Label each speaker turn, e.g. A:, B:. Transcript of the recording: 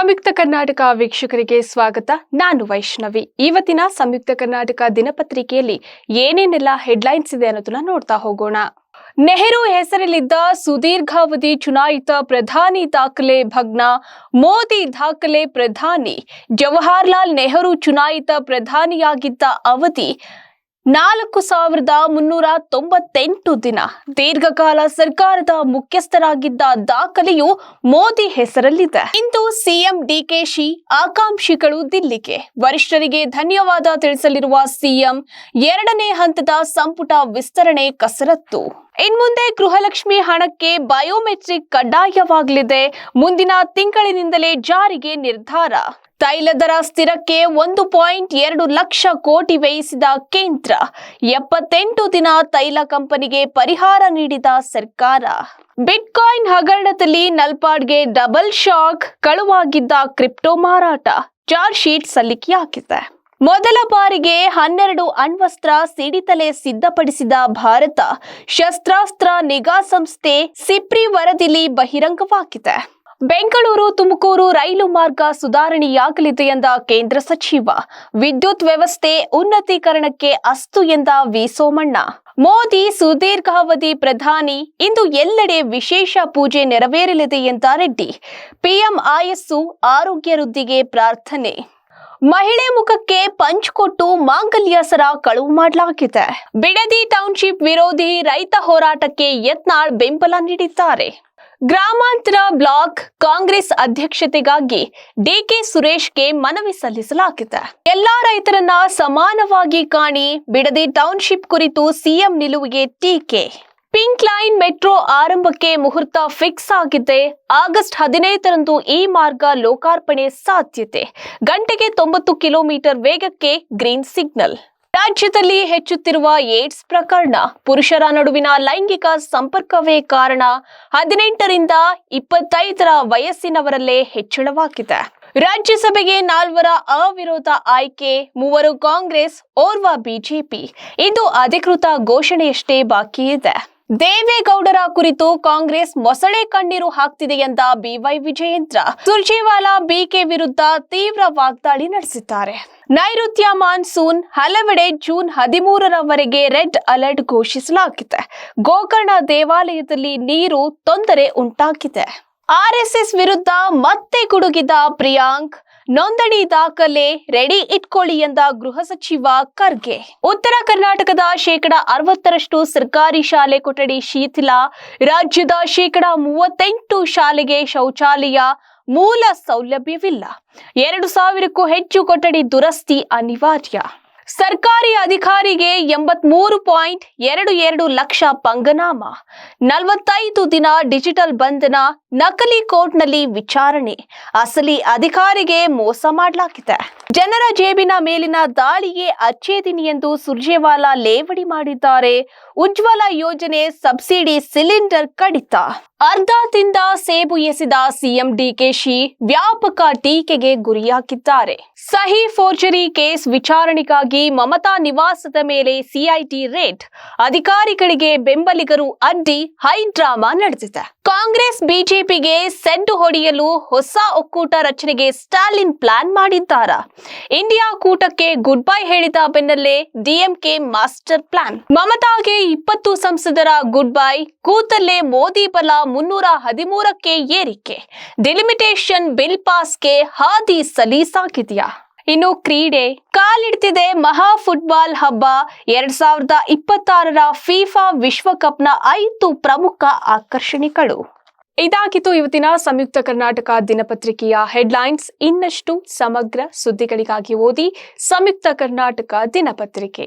A: ಸಂಯುಕ್ತ ಕರ್ನಾಟಕ ವೀಕ್ಷಕರಿಗೆ ಸ್ವಾಗತ. ನಾನು ವೈಷ್ಣವಿ. ಇವತ್ತಿನ ಸಂಯುಕ್ತ ಕರ್ನಾಟಕ ದಿನಪತ್ರಿಕೆಯಲ್ಲಿ ಏನೇನೆಲ್ಲ ಹೆಡ್ಲೈನ್ಸ್ ಇದೆ ಅನ್ನೋದನ್ನ ನೋಡ್ತಾ ಹೋಗೋಣ. ನೆಹರು ಹೆಸರಲ್ಲಿದ್ದ ಸುದೀರ್ಘಾವಧಿ ಚುನಾಯಿತ ಪ್ರಧಾನಿ ದಾಖಲೆ ಭಗ್ನ, ಮೋದಿ ದಾಖಲೆ ಪ್ರಧಾನಿ. ಜವಾಹರ್ಲಾಲ್ ನೆಹರು ಚುನಾಯಿತ ಪ್ರಧಾನಿಯಾಗಿದ್ದ ಅವಧಿ 4398 ದಿನ. ದೀರ್ಘಕಾಲ ಸರ್ಕಾರದ ಮುಖ್ಯಸ್ಥರಾಗಿದ್ದ ದಾಖಲೆಯು ಮೋದಿ ಹೆಸರಲ್ಲಿದೆ. ಇಂದು ಸಿಎಂ ಡಿಕೆಶಿ ಆಕಾಂಕ್ಷಿಗಳು ದಿಲ್ಲಿಗೆ. ವರಿಷ್ಠರಿಗೆ ಧನ್ಯವಾದ ತಿಳಿಸಲಿರುವ ಸಿಎಂ. 2ನೇ ಹಂತದ ಸಂಪುಟ ವಿಸ್ತರಣೆ ಕಸರತ್ತು. ಇನ್ಮುಂದೆ ಗೃಹಲಕ್ಷ್ಮಿ ಹಣಕ್ಕೆ ಬಯೋಮೆಟ್ರಿಕ್ ಕಡ್ಡಾಯವಾಗಲಿದೆ. ಮುಂದಿನ ತಿಂಗಳಿನಿಂದಲೇ ಜಾರಿಗೆ ನಿರ್ಧಾರ. ತೈಲ ದರ ಸ್ಥಿರಕ್ಕೆ 1.2 ಲಕ್ಷ ಕೋಟಿ ವ್ಯಯಿಸಿದ ಕೇಂದ್ರ. 78 ದಿನ ತೈಲ ಕಂಪನಿಗೆ ಪರಿಹಾರ ನೀಡಿದ ಸರ್ಕಾರ. ಬಿಟ್ಕಾಯಿನ್ ಹಗರಣದಲ್ಲಿ ನಲ್ಪಾಡ್ಗೆ ಡಬಲ್ ಶಾಕ್. ಕಳುವಾಗಿದ್ದ ಕ್ರಿಪ್ಟೋ ಮಾರಾಟ. ಚಾರ್ಜ್ ಶೀಟ್ ಸಲ್ಲಿಕೆಯಾಗಿದೆ. ಮೊದಲ ಬಾರಿಗೆ 12 ಅಣ್ವಸ್ತ್ರ ಸಿಡಿತಲೆ ಸಿದ್ಧಪಡಿಸಿದ ಭಾರತ. ಶಸ್ತ್ರಾಸ್ತ್ರ ನಿಗಾ ಸಂಸ್ಥೆ ಸಿಪ್ರಿ ವರದಿಲಿ ಬಹಿರಂಗವಾಗಿದೆ. ಬೆಂಗಳೂರು ತುಮಕೂರು ರೈಲು ಮಾರ್ಗ ಸುಧಾರಣೆಯಾಗಲಿದೆ ಎಂದ ಕೇಂದ್ರ ಸಚಿವ. ವಿದ್ಯುತ್ ವ್ಯವಸ್ಥೆ ಉನ್ನತೀಕರಣಕ್ಕೆ ಅಸ್ತು ಎಂದ ವಿ ಸೋಮಣ್ಣ. ಮೋದಿ ಸುದೀರ್ಘಾವಧಿ ಪ್ರಧಾನಿ. ಇಂದು ಎಲ್ಲೆಡೆ ವಿಶೇಷ ಪೂಜೆ ನೆರವೇರಲಿದೆ ಎಂದ ರೆಡ್ಡಿ. ಪಿಎಂ ಆಯಸ್ಸು ಆರೋಗ್ಯ ವೃದ್ಧಿಗೆ ಪ್ರಾರ್ಥನೆ. ಮಹಿಳೆ ಮುಖಕ್ಕೆ ಪಂಚ್ ಕೊಟ್ಟು ಮಾಂಗಲ್ಯ ಸರ ಕಳುವು ಮಾಡಲಾಗಿದೆ. ಬಿಡದಿ ಟೌನ್ಶಿಪ್ ವಿರೋಧಿ ರೈತ ಹೋರಾಟಕ್ಕೆ ಯತ್ನಾಳ್ ಬೆಂಬಲ ನೀಡಿದ್ದಾರೆ. ಗ್ರಾಮಾಂತರ ಬ್ಲಾಕ್ ಕಾಂಗ್ರೆಸ್ ಅಧ್ಯಕ್ಷತೆಗಾಗಿ ಡಿಕೆ ಸುರೇಶ್ಗೆ ಮನವಿ ಸಲ್ಲಿಸಲಾಗಿದೆ. ಎಲ್ಲಾ ರೈತರನ್ನ ಸಮಾನವಾಗಿ ಕಾಣಿ. ಬಿಡದಿ ಟೌನ್ಶಿಪ್ ಕುರಿತು ಸಿಎಂ ನಿಲುವಿಗೆ ಟೀಕೆ. ಪಿಂಕ್ ಲೈನ್ ಮೆಟ್ರೋ ಆರಂಭಕ್ಕೆ ಮುಹೂರ್ತ ಫಿಕ್ಸ್ ಆಗಿದೆ. ಆಗಸ್ಟ್ 15ರಂದು ಈ ಮಾರ್ಗ ಲೋಕಾರ್ಪಣೆ ಸಾಧ್ಯತೆ. ಗಂಟೆಗೆ 90 ಕಿಲೋಮೀಟರ್ ವೇಗಕ್ಕೆ ಗ್ರೀನ್ ಸಿಗ್ನಲ್. ರಾಜ್ಯದಲ್ಲಿ ಹೆಚ್ಚುತ್ತಿರುವ ಏಡ್ಸ್ ಪ್ರಕರಣ. ಪುರುಷರ ನಡುವಿನ ಲೈಂಗಿಕ ಸಂಪರ್ಕವೇ ಕಾರಣ. 18ರಿಂದ 25ರ ವಯಸ್ಸಿನವರಲ್ಲೇ ಹೆಚ್ಚಳವಾಗಿದೆ. ರಾಜ್ಯಸಭೆಗೆ 4 ಅವಿರೋಧ ಆಯ್ಕೆ. 3 ಕಾಂಗ್ರೆಸ್, 1 ಬಿಜೆಪಿ. ಇದು ಅಧಿಕೃತ ಘೋಷಣೆಯಷ್ಟೇ ಬಾಕಿ ಇದೆ. ದೇವೇಗೌಡರ ಕುರಿತು ಕಾಂಗ್ರೆಸ್ ಮೊಸಳೆ ಕಣ್ಣೀರು ಹಾಕ್ತಿದೆ ಎಂದ ಬಿವೈ ವಿಜಯೇಂದ್ರ. ಸುರ್ಜೇವಾಲಾ ಬಿಕೆ ವಿರುದ್ಧ ತೀವ್ರ ವಾಗ್ದಾಳಿ ನಡೆಸಿದ್ದಾರೆ. ನೈಋತ್ಯ ಮಾನ್ಸೂನ್. ಹಲವೆಡೆ ಜೂನ್ 13ರವರೆಗೆ ರೆಡ್ ಅಲರ್ಟ್ ಘೋಷಿಸಲಾಗಿದೆ. ಗೋಕರ್ಣ ದೇವಾಲಯದಲ್ಲಿ ನೀರು ತೊಂದರೆ ಉಂಟಾಗಿದೆ. ಆರ್ಎಸ್ಎಸ್ ವಿರುದ್ಧ ಮತ್ತೆ ಗುಡುಗಿದ ಪ್ರಿಯಾಂಕ್. ನೋಂದಣಿ ದಾಖಲೆ ರೆಡಿ ಇಟ್ಕೊಳ್ಳಿ ಎಂದ ಗೃಹ ಸಚಿವ ಖರ್ಗೆ. ಉತ್ತರ ಕರ್ನಾಟಕದ 60% ಸರ್ಕಾರಿ ಶಾಲೆ ಕೊಠಡಿ ಶಿಥಿಲ. ರಾಜ್ಯದ 38% ಶಾಲೆಗೆ ಶೌಚಾಲಯ ಮೂಲ ಸೌಲಭ್ಯವಿಲ್ಲ. 2000ಕ್ಕೂ ಹೆಚ್ಚು ಕೊಠಡಿ ದುರಸ್ತಿ ಅನಿವಾರ್ಯ. ಸರ್ಕಾರಿ ಅಧಿಕಾರಿಗೆ 83.22 ಲಕ್ಷ ಪಂಗನಾಮ. 45 ದಿನ ಡಿಜಿಟಲ್ ಬಂಧನ. ನಕಲಿ ಕೋರ್ಟ್ನಲ್ಲಿ ವಿಚಾರಣೆ. ಅಸಲಿ ಅಧಿಕಾರಿಗೆ ಮೋಸ ಮಾಡಲಾಗಿದೆ. ಜನರ ಜೇಬಿನ ಮೇಲಿನ ದಾಳಿಯೇ ಅಚ್ಚೇದಿನಿ ಎಂದು ಸುರ್ಜೇವಾಲಾ ಲೇವಡಿ ಮಾಡಿದ್ದಾರೆ. ಉಜ್ವಲ ಯೋಜನೆ ಸಬ್ಸಿಡಿ ಸಿಲಿಂಡರ್ ಕಡಿತ. ಅರ್ಧ ತಿಂದ ಸೇಬು ಎಸೆದ ಸಿಎಂ ಡಿಕೆಶಿ ವ್ಯಾಪಕ ಟೀಕೆಗೆ ಗುರಿಯಾಗಿದ್ದಾರೆ. ಸಹಿ ಫೋರ್ಜರಿ ಕೇಸ್ ವಿಚಾರಣೆಗಾಗಿ ಮಮತಾ ನಿವಾಸದ ಮೇಲೆ ಸಿಐಟಿ ರೇಡ್. ಅಧಿಕಾರಿಗಳಿಗೆ ಬೆಂಬಲಿಗರು ಅಡ್ಡಿ. ಹೈ ಡ್ರಾಮಾ ನಡೆದಿದೆ. ಕಾಂಗ್ರೆಸ್ ಬಿಜೆಪಿಗೆ ಸೆಡ್ಡು ಹೊಡೆಯಲು ಹೊಸ ಒಕ್ಕೂಟ ರಚನೆಗೆ ಸ್ಟಾಲಿನ್ ಪ್ಲಾನ್ ಮಾಡಿದ್ದಾರಾ? ಇಂಡಿಯಾ ಕೂಟಕ್ಕೆ ಗುಡ್ ಬೈ ಹೇಳಿದ ಬೆನ್ನಲ್ಲೇ ಡಿಎಂಕೆ ಮಾಸ್ಟರ್ ಪ್ಲಾನ್. ಮಮತಾಗೆ 20 ಸಂಸದರ ಗುಡ್ ಬೈ. ಕೂತಲ್ಲೇ ಮೋದಿ ಬಲ 313ಕ್ಕೆ ಏರಿಕೆ. ಡಿಲಿಮಿಟೇಷನ್ ಬಿಲ್ ಪಾಸ್ಗೆ ಹಾದಿ ಸಲೀಸಾಗಿದೆಯಾ? ಇನ್ನು ಕ್ರೀಡೆ. ಕಾಲಿಡ್ತಿದೆ ಮಹಾ ಫುಟ್ಬಾಲ್ ಹಬ್ಬ. 2026ರ ಫಿಫಾ ವಿಶ್ವಕಪ್ನ 5 ಪ್ರಮುಖ ಆಕರ್ಷಣೆಗಳು. ಇದಾಗಿತ್ತು ಇವತ್ತಿನ ಸಂಯುಕ್ತ ಕರ್ನಾಟಕ ದಿನಪತ್ರಿಕೆಯ ಹೆಡ್ಲೈನ್ಸ್. ಇನ್ನಷ್ಟು ಸಮಗ್ರ ಸುದ್ದಿಗಳಿಗಾಗಿ ಓದಿ ಸಂಯುಕ್ತ ಕರ್ನಾಟಕ ದಿನಪತ್ರಿಕೆ.